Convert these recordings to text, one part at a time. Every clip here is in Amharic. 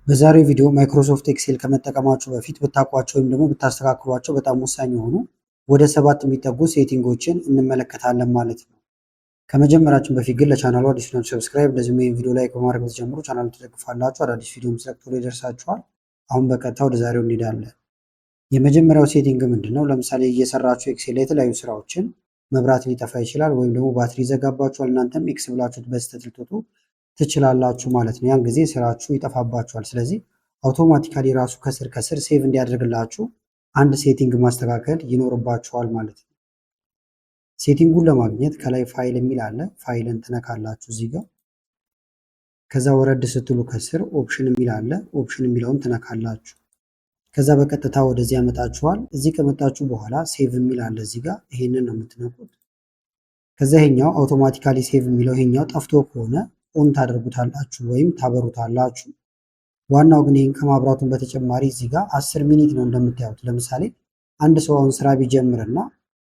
በዛሬው ቪዲዮ ማይክሮሶፍት ኤክሴል ከመጠቀማችሁ በፊት ብታውቋቸው ወይም ደግሞ ብታስተካክሏቸው በጣም ወሳኝ የሆኑ ወደ 7 የሚጠጉ ሴቲንጎችን እንመለከታለን ማለት ነው። ከመጀመራችን በፊት ግን ለቻናሉ አዲስ ናችሁ ሰብስክራይብ፣ እንደዚሁም ይህን ቪዲዮ ላይክ በማድረግ ብትጀምሩ ቻናሉን ትደግፋላችሁ። አዳዲስ ቪዲዮ መስራት ቶሎ ይደርሳችኋል። አሁን በቀጥታ ወደ ዛሬው እንሄዳለን። የመጀመሪያው ሴቲንግ ምንድን ነው? ለምሳሌ እየሰራችሁ ኤክሴል ላይ የተለያዩ ስራዎችን መብራት ሊጠፋ ይችላል፣ ወይም ደግሞ ባትሪ ይዘጋባችኋል። እናንተም ኤክስ ብላችሁት በስተት ልትወጡ ትችላላችሁ ማለት ነው። ያን ጊዜ ስራችሁ ይጠፋባችኋል። ስለዚህ አውቶማቲካሊ ራሱ ከስር ከስር ሴቭ እንዲያደርግላችሁ አንድ ሴቲንግ ማስተካከል ይኖርባችኋል ማለት ነው። ሴቲንጉን ለማግኘት ከላይ ፋይል የሚል አለ። ፋይልን ትነካላችሁ እዚህ ጋር። ከዛ ወረድ ስትሉ ከስር ኦፕሽን የሚል አለ። ኦፕሽን የሚለውን ትነካላችሁ። ከዛ በቀጥታ ወደዚህ ያመጣችኋል። እዚህ ከመጣችሁ በኋላ ሴቭ የሚል አለ እዚህ ጋር። ይሄንን ነው የምትነኩት። ከዛ ይሄኛው አውቶማቲካሊ ሴቭ የሚለው ይሄኛው ጠፍቶ ከሆነ ኦን ታደርጉታላችሁ ወይም ታበሩታላችሁ። ዋናው ግን ይህን ከማብራቱን በተጨማሪ እዚህ ጋር 10 ሚኒት ነው እንደምታዩት። ለምሳሌ አንድ ሰው አሁን ስራ ቢጀምርና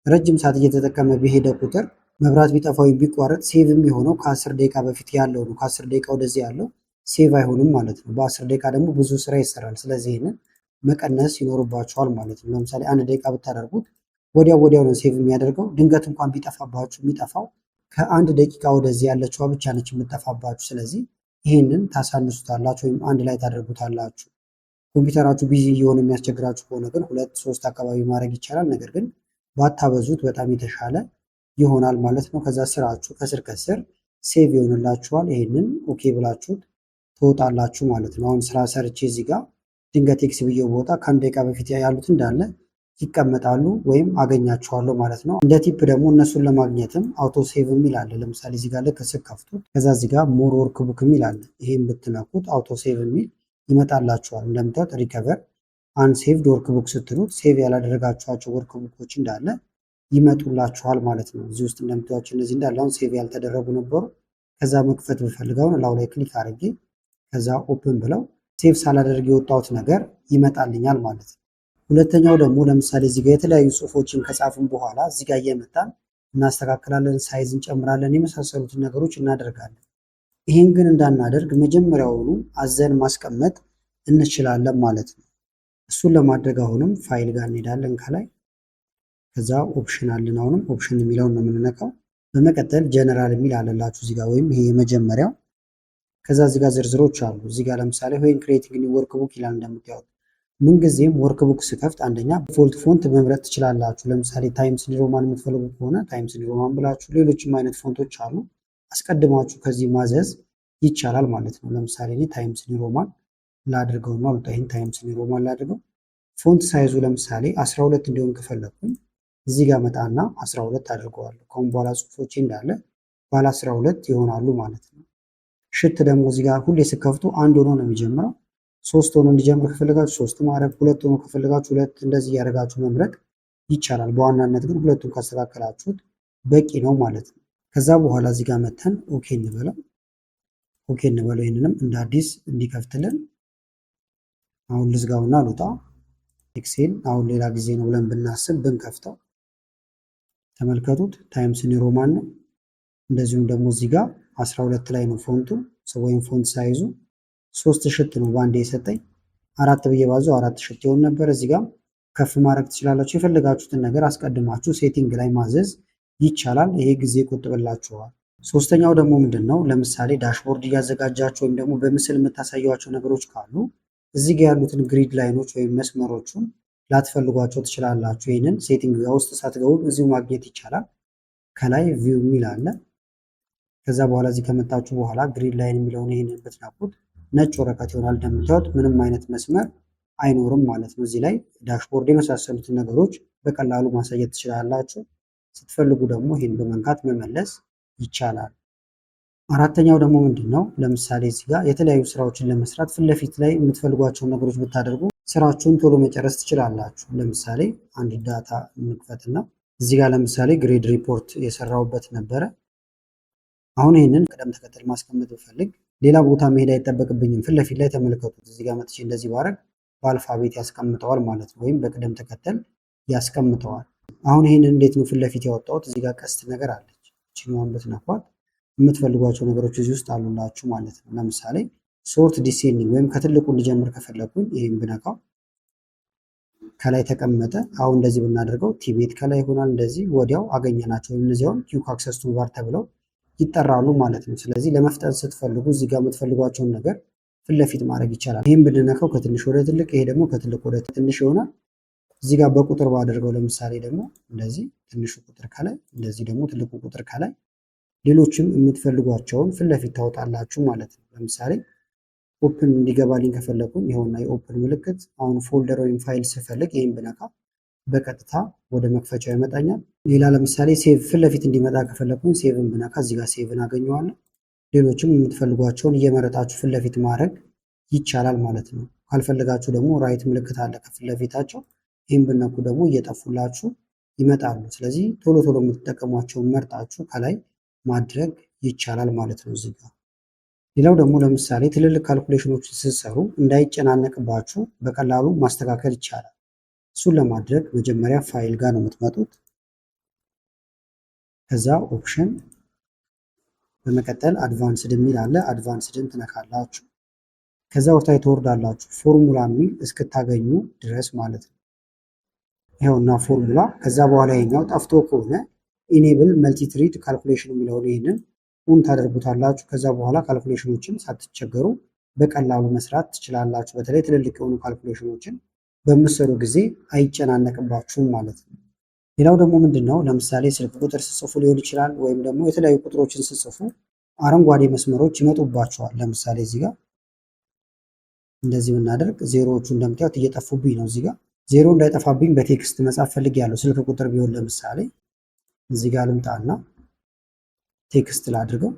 ረጅም ሰዓት እየተጠቀመ በሄደ ቁጥር መብራት ቢጠፋ ወይም ቢቋረጥ ሴቭ የሚሆነው ከ10 ደቂቃ በፊት ያለው ነው። ከ10 ደቂቃ ወደዚህ ያለው ሴቭ አይሆንም ማለት ነው። በ10 ደቂቃ ደግሞ ብዙ ስራ ይሰራል። ስለዚህ ይህንን መቀነስ ይኖርባችኋል ማለት ነው። ለምሳሌ 1 ደቂቃ ብታደርጉት ወዲያው ነው ሴቭ የሚያደርገው። ድንገት እንኳን ቢጠፋባችሁ የሚጠፋው ከ1 ደቂቃ ወደዚህ ያለችዋ ብቻ ነች የምትጠፋባችሁ። ስለዚህ ይህንን ታሳንሱታላችሁ ወይም አንድ ላይ ታደርጉታላችሁ። ኮምፒውተራችሁ ቢዚ እየሆነ የሚያስቸግራችሁ ከሆነ ግን 2-3 አካባቢ ማድረግ ይቻላል። ነገር ግን ባታበዙት በጣም የተሻለ ይሆናል ማለት ነው። ከዛ ስራችሁ ከስር ከስር ሴቭ ይሆንላችኋል። ይህንን ኦኬ ብላችሁት ትወጣላችሁ ማለት ነው። አሁን ስራ ሰርቼ እዚህ ጋር ድንገት ኤክስ ብዬ ቦታ ከ1 ደቂቃ በፊት ያሉት እንዳለ ይቀመጣሉ ወይም አገኛቸዋለሁ ማለት ነው። እንደ ቲፕ ደግሞ እነሱን ለማግኘትም አውቶ ሴቭ የሚል አለ። ለምሳሌ እዚህ ጋር ልክ ስከፍቱት ከዛ እዚህ ጋር ሞር ወርክ ቡክ የሚል አለ። ይሄን ብትነኩት አውቶ ሴቭ የሚል ይመጣላችኋል። እንደምታዩት ሪከቨር አንሴቭድ ወርክ ቡክ ስትሉት ሴቭ ያላደረጋችኋቸው ወርክ ቡኮች እንዳለ ይመጡላችኋል ማለት ነው። እዚህ ውስጥ እንደምታዩቸው እነዚህ እንዳለ አሁን ሴቭ ያልተደረጉ ነበሩ። ከዛ መክፈት ብፈልገውን ላው ላይ ክሊክ አድርጌ ከዛ ኦፕን ብለው ሴቭ ሳላደርግ የወጣሁት ነገር ይመጣልኛል ማለት ነው። ሁለተኛው ደግሞ ለምሳሌ እዚህ ጋር የተለያዩ ጽሁፎችን ከጻፍን በኋላ እዚህ ጋር እየመጣን እናስተካክላለን፣ ሳይዝ እንጨምራለን፣ የመሳሰሉትን ነገሮች እናደርጋለን። ይህን ግን እንዳናደርግ መጀመሪያውኑ አዘን ማስቀመጥ እንችላለን ማለት ነው። እሱን ለማድረግ አሁንም ፋይል ጋር እንሄዳለን ከላይ። ከዛ ኦፕሽን አለን። አሁንም ኦፕሽን የሚለውን ነው የምንነካው። በመቀጠል ጀነራል የሚል አለላችሁ እዚህ ጋር ወይም ይሄ የመጀመሪያው። ከዛ እዚህ ጋር ዝርዝሮች አሉ። እዚህ ጋር ለምሳሌ ዌን ክሬቲንግ ኒው ወርክ ቡክ ይላል እንደምታዩት። ምንጊዜም ወርክ ቡክ ስከፍት አንደኛ ዲፎልት ፎንት መምረጥ ትችላላችሁ። ለምሳሌ ታይምስ ኒው ሮማን የምትፈልጉ ከሆነ ታይምስ ኒው ሮማን ብላችሁ፣ ሌሎችም አይነት ፎንቶች አሉ አስቀድማችሁ ከዚህ ማዘዝ ይቻላል ማለት ነው። ለምሳሌ እኔ ታይምስ ኒው ሮማን ላድርገው ነው። ይሄን ታይምስ ኒው ሮማን ላድርገው። ፎንት ሳይዙ ለምሳሌ 12 እንዲሆን ከፈለኩኝ እዚህ ጋር መጣና 12 አድርገዋለሁ። ከአሁን በኋላ ጽሁፎቼ እንዳለ ባለ 12 ይሆናሉ ማለት ነው። ሽት ደግሞ እዚህ ጋር ሁሌ ስከፍቱ አንድ ሆኖ ነው የሚጀምረው። 3 ሆኖ እንዲጀምር ከፈለጋችሁ 3 ማድረግ፣ 2 ሆኖ ከፈለጋችሁ 2፣ እንደዚህ ያደርጋችሁ መምረጥ ይቻላል። በዋናነት ግን ሁለቱን ካስተካከላችሁት በቂ ነው ማለት ነው። ከዛ በኋላ እዚህ ጋር መተን ኦኬ እንበለው። ኦኬ እንበለው። ይህንንም እንደ አዲስ እንዲከፍትልን አሁን ልዝጋውና ልውጣ። ኤክሴል አሁን ሌላ ጊዜ ነው ብለን ብናስብ ብንከፍተው ተመልከቱት፣ ታይምስ ኒው ሮማን ነው። እንደዚሁም ደግሞ እዚህ ጋር 12 ላይ ነው ፎንቱ ወይም ፎንት ሳይዙ 3 ሽት ነው ባንዴ የሰጠኝ። 4 ብዬ ባዘው 4 ሽት ይሆን ነበር። እዚህ ጋር ከፍ ማድረግ ትችላላችሁ። የፈለጋችሁትን ነገር አስቀድማችሁ ሴቲንግ ላይ ማዘዝ ይቻላል። ይሄ ጊዜ ቆጥብላችኋል። ሶስተኛው ደግሞ ምንድን ነው? ለምሳሌ ዳሽቦርድ እያዘጋጃችሁ ወይም ደግሞ በምስል የምታሳያቸው ነገሮች ካሉ እዚህ ጋር ያሉትን ግሪድ ላይኖች ወይም መስመሮቹን ላትፈልጓቸው ትችላላችሁ። ይህንን ሴቲንግ ውስጥ ሳትገቡ እዚሁ ማግኘት ይቻላል። ከላይ ቪው የሚል አለ። ከዛ በኋላ እዚህ ከመጣችሁ በኋላ ግሪድ ላይን የሚለውን ይህንን ብትነኩት ነጭ ወረቀት ይሆናል። እንደምታዩት ምንም አይነት መስመር አይኖርም ማለት ነው። እዚህ ላይ ዳሽቦርድ የመሳሰሉትን ነገሮች በቀላሉ ማሳየት ትችላላችሁ። ስትፈልጉ ደግሞ ይህን በመንካት መመለስ ይቻላል። አራተኛው ደግሞ ምንድን ነው? ለምሳሌ እዚህ ጋር የተለያዩ ስራዎችን ለመስራት ፊት ለፊት ላይ የምትፈልጓቸውን ነገሮች ብታደርጉ ስራችሁን ቶሎ መጨረስ ትችላላችሁ። ለምሳሌ አንድ ዳታ እንክፈትና እዚህ ጋር ለምሳሌ ግሬድ ሪፖርት የሰራሁበት ነበረ። አሁን ይህንን ቅደም ተከተል ማስቀመጥ ብፈልግ ሌላ ቦታ መሄድ አይጠበቅብኝም። ፊት ለፊት ላይ ተመልከቱት። እዚህ ጋር መጥቼ እንደዚህ ባረግ በአልፋቤት ያስቀምጠዋል ማለት ነው፣ ወይም በቅደም ተከተል ያስቀምጠዋል። አሁን ይህንን እንዴት ነው ፊት ለፊት ያወጣሁት? እዚህ ጋር ቀስት ነገር አለች። እችኛዋን ብትነኳት የምትፈልጓቸው ነገሮች እዚህ ውስጥ አሉላችሁ ማለት ነው። ለምሳሌ ሶርት ዲሴንዲንግ ወይም ከትልቁ እንዲጀምር ከፈለኩኝ ይህም ብነካው ከላይ ተቀመጠ። አሁን እንደዚህ ብናደርገው ቲቤት ከላይ ይሆናል። እንደዚህ ወዲያው አገኘናቸው። እነዚያውን ኪውክ አክሰስ ቱልባር ተብለው ይጠራሉ ማለት ነው። ስለዚህ ለመፍጠን ስትፈልጉ እዚህ ጋር የምትፈልጓቸውን ነገር ፊት ለፊት ማድረግ ይቻላል። ይህም ብንነካው ከትንሽ ወደ ትልቅ፣ ይሄ ደግሞ ከትልቅ ወደ ትንሽ ይሆናል። እዚህ ጋር በቁጥር ባደርገው ለምሳሌ ደግሞ እንደዚህ ትንሹ ቁጥር ከላይ፣ እንደዚህ ደግሞ ትልቁ ቁጥር ከላይ፣ ሌሎችም የምትፈልጓቸውን ፊት ለፊት ታወጣላችሁ ማለት ነው። ለምሳሌ ኦፕን እንዲገባልኝ ከፈለኩኝ ይኸውና የኦፕን ምልክት። አሁን ፎልደር ወይም ፋይል ስፈልግ ይህም ብነካ በቀጥታ ወደ መክፈቻው ያመጣኛል። ሌላ ለምሳሌ ሴቭ ፊት ለፊት እንዲመጣ ከፈለኩኝ ሴቭን ብነካ እዚህ ጋር ሴቭን አገኘዋለሁ። ሌሎችም የምትፈልጓቸውን እየመረጣችሁ ፊት ለፊት ማድረግ ይቻላል ማለት ነው። ካልፈለጋችሁ ደግሞ ራይት ምልክት አለ ከፊት ለፊታቸው። ይህም ብነኩ ደግሞ እየጠፉላችሁ ይመጣሉ። ስለዚህ ቶሎ ቶሎ የምትጠቀሟቸውን መርጣችሁ ከላይ ማድረግ ይቻላል ማለት ነው እዚህ ጋር። ሌላው ደግሞ ለምሳሌ ትልልቅ ካልኩሌሽኖችን ስትሰሩ እንዳይጨናነቅባችሁ በቀላሉ ማስተካከል ይቻላል። እሱን ለማድረግ መጀመሪያ ፋይል ጋር ነው የምትመጡት። ከዛ ኦፕሽን፣ በመቀጠል አድቫንስድ የሚል አለ። አድቫንስድን ትነካላችሁ። ከዛ ወርታይ ትወርዳላችሁ ፎርሙላ የሚል እስክታገኙ ድረስ ማለት ነው። ይኸውና ፎርሙላ። ከዛ በኋላ ይኛው ጠፍቶ ከሆነ ኢኔብል መልቲትሪድ ካልኩሌሽን የሚለውን ይህንን ኦን ታደርጉታላችሁ። ከዛ በኋላ ካልኩሌሽኖችን ሳትቸገሩ በቀላሉ መስራት ትችላላችሁ። በተለይ ትልልቅ የሆኑ ካልኩሌሽኖችን በምትሰሩ ጊዜ አይጨናነቅባችሁም ማለት ነው። ሌላው ደግሞ ምንድን ነው፣ ለምሳሌ ስልክ ቁጥር ስጽፉ ሊሆን ይችላል፣ ወይም ደግሞ የተለያዩ ቁጥሮችን ስጽፉ አረንጓዴ መስመሮች ይመጡባቸዋል። ለምሳሌ እዚህ ጋር እንደዚህ ብናደርግ ዜሮዎቹ እንደምታዩት እየጠፉብኝ ነው። እዚህ ጋር ዜሮ እንዳይጠፋብኝ በቴክስት መጻፍ ፈልጌያለሁ። ስልክ ቁጥር ቢሆን ለምሳሌ እዚህ ጋር ልምጣና ቴክስት ላድርገው።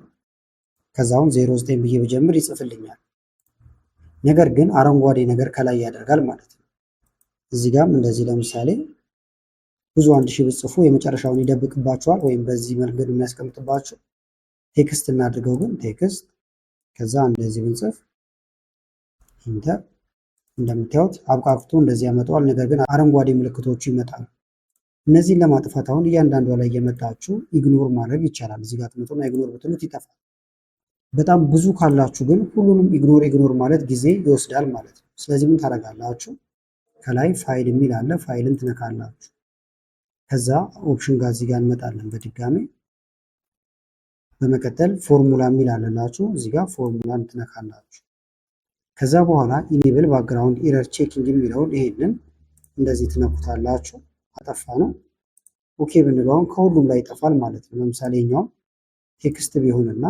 ከዛውን 09 ብዬ ብጀምር ይጽፍልኛል። ነገር ግን አረንጓዴ ነገር ከላይ ያደርጋል ማለት ነው። እዚህ ጋርም እንደዚህ ለምሳሌ ብዙ 1000 ብጽፉ የመጨረሻውን ይደብቅባቸዋል፣ ወይም በዚህ መንገድ የሚያስቀምጥባቸው። ቴክስት እናድርገው ግን ቴክስት፣ ከዛ እንደዚህ ብንጽፍ ኢንተር፣ እንደምታዩት አብቃቅቶ እንደዚህ ያመጣዋል። ነገር ግን አረንጓዴ ምልክቶቹ ይመጣሉ። እነዚህን ለማጥፋት አሁን እያንዳንዷ ላይ እየመጣችሁ ኢግኖር ማድረግ ይቻላል። እዚህ ጋር ትመጡና ኢግኖር ብትሉት ይጠፋል። በጣም ብዙ ካላችሁ ግን ሁሉንም ኢግኖር ማለት ጊዜ ይወስዳል ማለት ነው። ስለዚህ ምን ታደርጋላችሁ? ከላይ ፋይል የሚል አለ። ፋይልን ትነካላችሁ። ከዛ ኦፕሽን ጋር እዚህ ጋር እንመጣለን በድጋሚ። በመቀጠል ፎርሙላ የሚል አለላችሁ። እዚህ ጋር ፎርሙላን ትነካላችሁ። ከዛ በኋላ ኢኔብል ባክግራውንድ ኢረር ቼኪንግ የሚለውን ይሄንን እንደዚህ ትነኩታላችሁ። አጠፋ ነው። ኦኬ ብንለው አሁን ከሁሉም ላይ ይጠፋል ማለት ነው። ለምሳሌ ኛው ቴክስት ቢሆንና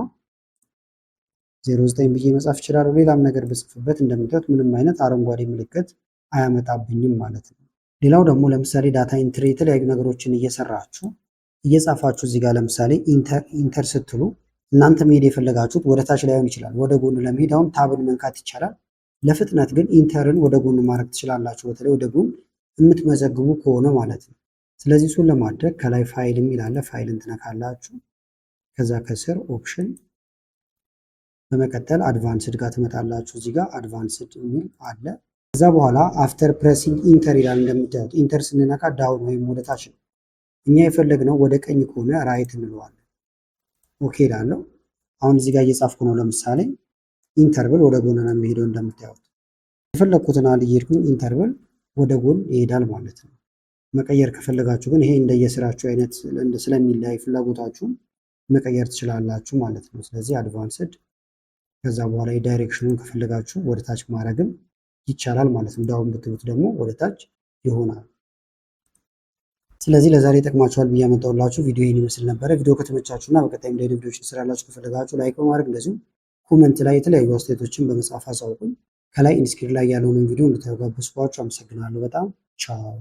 09 ብዬ መጻፍ ይችላል። ሌላም ነገር ብጽፍበት እንደምታዩት ምንም አይነት አረንጓዴ ምልክት አያመጣብኝም ማለት ነው። ሌላው ደግሞ ለምሳሌ ዳታ ኢንትሪ የተለያዩ ነገሮችን እየሰራችሁ እየጻፋችሁ እዚህ ጋር ለምሳሌ ኢንተር ስትሉ እናንተ መሄድ የፈለጋችሁት ወደ ታች ላይሆን ይችላል፣ ወደ ጎን ለመሄድ አሁን ታብን መንካት ይቻላል። ለፍጥነት ግን ኢንተርን ወደ ጎን ማድረግ ትችላላችሁ፣ በተለይ ወደ ጎን የምትመዘግቡ ከሆነ ማለት ነው። ስለዚህ እሱን ለማድረግ ከላይ ፋይል የሚል አለ። ፋይልን ትነካላችሁ። ከዛ ከስር ኦፕሽን፣ በመቀጠል አድቫንስድ ጋር ትመጣላችሁ። እዚህ ጋር አድቫንስድ የሚል አለ። ከዛ በኋላ አፍተር ፕሬሲንግ ኢንተር ይላል። እንደምታዩት ኢንተር ስንነካ ዳውን ወይም ወደ ታች ነው። እኛ የፈለግነው ወደ ቀኝ ከሆነ ራይት እንለዋለን። ኦኬ ላለው አሁን እዚህ ጋር እየጻፍኩ ነው። ለምሳሌ ኢንተርቭል ወደ ጎን ነው የሚሄደው። እንደምታዩት የፈለግኩትን አልየሄድኩኝ ኢንተርቭል ወደ ጎን ይሄዳል ማለት ነው። መቀየር ከፈለጋችሁ ግን ይሄ እንደየስራችሁ አይነት ስለሚለያይ ፍላጎታችሁን መቀየር ትችላላችሁ ማለት ነው። ስለዚህ አድቫንስድ፣ ከዛ በኋላ የዳይሬክሽኑን ከፈለጋችሁ ወደ ታች ማድረግም ይቻላል ማለት ነው። ዳውን ብትሉት ደግሞ ወደ ታች ይሆናል። ስለዚህ ለዛሬ ይጠቅማችኋል ብዬ ያመጣሁላችሁ ቪዲዮ ይህን ይመስል ነበረ። ቪዲዮ ከተመቻችሁና በቀጣይም ላይ ቪዲዮዎችን ስራላችሁ ከፈለጋችሁ ላይክ በማድረግ እንደዚሁም ኮመንት ላይ የተለያዩ አስተያየቶችን በመጻፍ አሳውቁኝ። ከላይ ኢንስክሪን ላይ ያለውን ቪዲዮ እንድታዩ ጋበዝኳችሁ። አመሰግናለሁ በጣም ቻው።